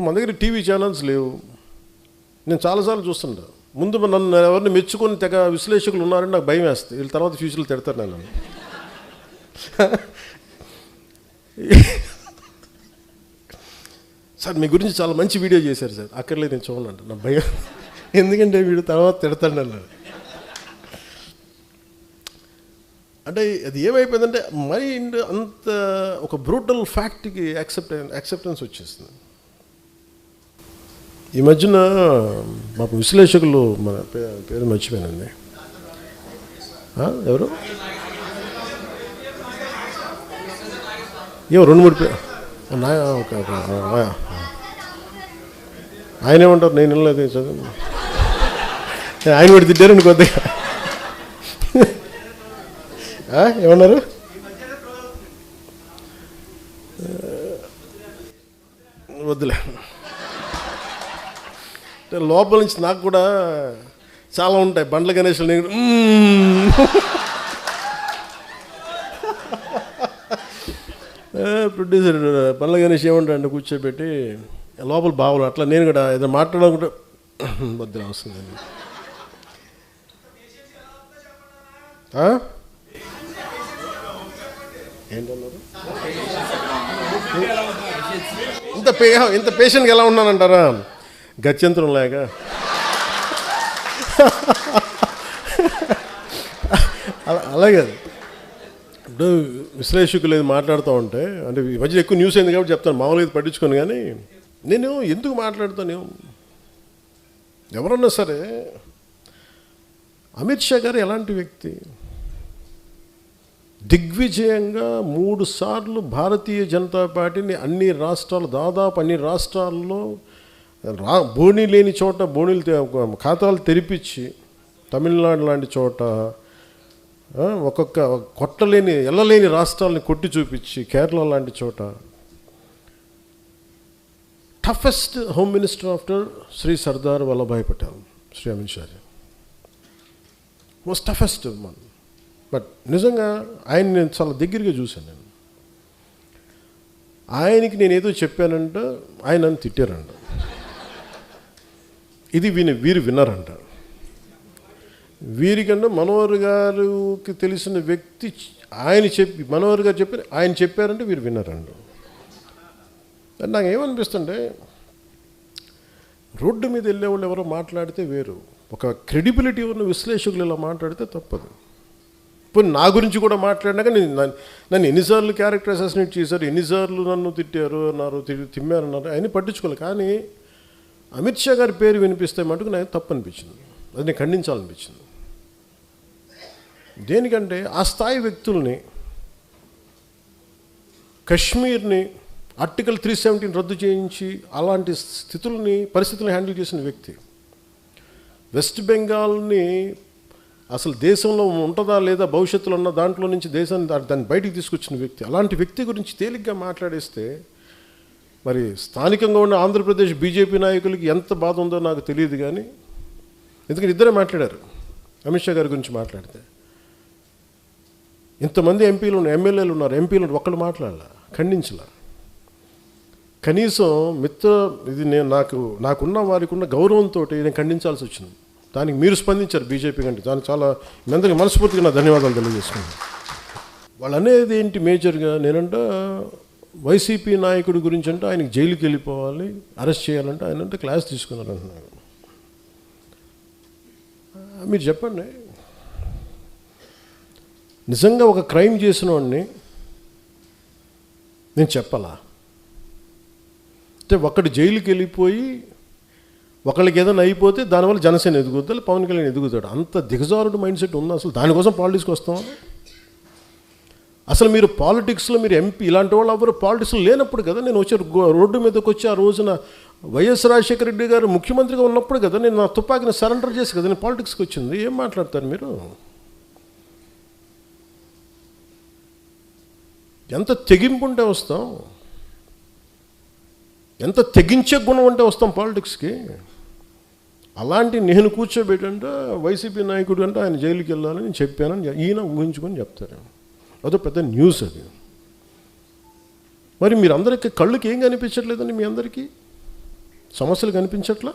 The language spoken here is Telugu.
మన దగ్గర టీవీ ఛానల్స్ లేవు. నేను చాలాసార్లు చూస్తుంటా. ముందు నన్ను ఎవరిని మెచ్చుకొని తెగ విశ్లేషకులు ఉన్నారని నాకు భయం వేస్తుంది. వీళ్ళ తర్వాత ఫ్యూచర్లో తిడతారు నన్ను. సార్ మీ గురించి చాలా మంచి వీడియో చేశారు సార్, అక్కర్లేదు నేను చూడండి నా భయం. ఎందుకంటే వీడు తర్వాత తిడతాడు అన్నాడు. అంటే అది ఏమైపోయిందంటే మైండ్ అంత ఒక బ్రూటల్ ఫ్యాక్ట్కి యాక్సెప్టెన్స్ వచ్చేస్తుంది. ఈ మధ్యన మాకు విశ్లేషకులు, మన పేరు మర్చిపోయానండి, ఎవరు ఏమో 2-3 పేరు ఆయన ఏమంటారు, నేను వెళ్ళలేదు చదువు, ఆయన కూడా తిట్టారండి కొద్దిగా. ఏమన్నారు, వద్దులే. లోపల నుంచి నాకు కూడా చాలా ఉంటాయి. బండ్ల గణేష్లు నేను ప్రొడ్యూసర్ బండ్ల గణేష్ ఏమంటాడు కూర్చోబెట్టి లోపల బావులు అట్లా నేను కూడా ఏదైనా మాట్లాడాలనుకుంటే వద్దులే వస్తుందండి. ఏంటన్నారు, ఇంత పేషెంట్గా ఎలా ఉన్నానంటారా, గత్యంతరం లేక. అలాగే ఇప్పుడు విశ్లేషకులు ఏది మాట్లాడుతూ ఉంటే, అంటే ఈ మధ్య ఎక్కువ న్యూస్ అయింది కాబట్టి చెప్తాను, మామూలుగా పట్టించుకోను. కానీ నేను ఎందుకు మాట్లాడుతాను, ఎవరన్నా సరే అమిత్ షా గారు ఎలాంటి వ్యక్తి, దిగ్విజయంగా 3 సార్లు భారతీయ జనతా పార్టీని అన్ని రాష్ట్రాలు, దాదాపు అన్ని రాష్ట్రాల్లో బోణీ లేని చోట బోణీలు ఖాతాలు తెరిపించి, తమిళనాడు లాంటి చోట ఒక్కొక్క కొట్టలేని ఎల్లలేని రాష్ట్రాలని కొట్టి చూపించి, కేరళ లాంటి చోట toughest home minister after Shri Sardar Vallabhbhai Patel, Shri Amit Shah most toughest one. But నిజంగా ఆయన నేను చాలా దగ్గరగా చూశాను. నేను ఆయనకి నేను ఏదో చెప్పానంట, ఆయన నన్ను తిట్టారంట. ఇది వీరు విన్నారంట. వీరికన్నా మనోహర్ గారికి తెలిసిన వ్యక్తి మనోహర్ గారు ఆయన చెప్పారంటే వీరు విన్నారంట. నాకు ఏమనిపిస్తుంటే, రోడ్డు మీద వెళ్ళే వాళ్ళు ఎవరో మాట్లాడితే వేరు, ఒక క్రెడిబిలిటీ ఉన్న విశ్లేషకులు ఇలా మాట్లాడితే తప్పదు. ఇప్పుడు నా గురించి కూడా మాట్లాడినాక నన్ను ఎన్నిసార్లు క్యారెక్టర్ అసాసినేట్ చేశారు, ఎన్నిసార్లు నన్ను తిట్టారు అన్నారు, తిమ్మారన్నారు, అవన్నీ పట్టించుకోవాలి. కానీ అమిత్ షా గారి పేరు వినిపిస్తే మటుకు నాకు తప్పు అనిపించింది, అది నేను ఖండించాలనిపించింది. దేనికంటే ఆ స్థాయి వ్యక్తుల్ని, కశ్మీర్ని ఆర్టికల్ 317 రద్దు చేయించి అలాంటి పరిస్థితుల్ని హ్యాండిల్ చేసిన వ్యక్తి, వెస్ట్ బెంగాల్ని అసలు దేశంలో ఉంటుందా లేదా భవిష్యత్తులో ఉన్న దాంట్లో నుంచి దేశాన్ని దాన్ని బయటికి తీసుకొచ్చిన వ్యక్తి, అలాంటి వ్యక్తి గురించి తేలిగ్గా మాట్లాడేస్తే మరి స్థానికంగా ఉన్న ఆంధ్రప్రదేశ్ బీజేపీ నాయకులకి ఎంత బాధ ఉందో నాకు తెలియదు. కానీ ఎందుకంటే ఇద్దరే మాట్లాడారు అమిత్ షా గారి గురించి మాట్లాడితే. ఇంతమంది ఎమ్మెల్యేలు ఉన్నారు, ఎంపీలు ఒక్కళ్ళు మాట్లాడాల, ఖండించలా. కనీసం ఇది నాకున్న వారికి ఉన్న గౌరవంతో నేను ఖండించాల్సి వచ్చింది. దానికి మీరు స్పందించారు బీజేపీ కంటే, దానికి చాలా మీ అందరికీ మనస్ఫూర్తిగా నా ధన్యవాదాలు తెలియజేసుకున్నాను. వాళ్ళు అనేది ఏంటి మేజర్గా, నేనంట వైసీపీ నాయకుడి గురించి అంటే ఆయనకి జైలుకి వెళ్ళిపోవాలి, అరెస్ట్ చేయాలంటే ఆయన అంటే క్లాస్ తీసుకున్నారు అంటున్నారు. మీరు చెప్పండి, నిజంగా ఒక క్రైమ్ చేసిన వాడిని నేను చెప్పాలా? అంటే ఒకటి జైలుకి వెళ్ళిపోయి ఒకళ్ళకి ఏదైనా అయిపోతే దానివల్ల జనసేన ఎదుగుతాడు, పవన్ కళ్యాణ్ ఎదుగుతాడు. అంత దిగజారుడు మైండ్ సెట్ ఉంది. అసలు దానికోసం పాలిటిక్స్కి వస్తాం. అసలు మీరు పాలిటిక్స్లో మీరు ఎంపీ ఇలాంటి వాళ్ళు ఎవరు పాలిటిక్స్లో లేనప్పుడు కదా నేను వచ్చి రోడ్డు మీదకి వచ్చి ఆ రోజున వైఎస్ రాజశేఖర రెడ్డి గారు ముఖ్యమంత్రిగా ఉన్నప్పుడు కదా నేను నా తుపాకీని సరెండర్ చేసి కదా నేను పాలిటిక్స్కి వచ్చింది. ఏం మాట్లాడతారు మీరు? ఎంత తెగింపు ఉంటే వస్తాం, ఎంత తెగించే గుణం ఉంటే వస్తాం పాలిటిక్స్కి. అలాంటి నేను కూర్చోబెట్టంటే వైసీపీ నాయకుడు అంటే ఆయన జైలుకి వెళ్ళాలని చెప్పానని ఈయన ఊహించుకొని చెప్తారు. అదో పెద్ద న్యూస్ అది. మరి మీరందరికీ కళ్ళుకి ఏం కనిపించట్లేదండి? మీ అందరికీ సమస్యలు కనిపించట్లా.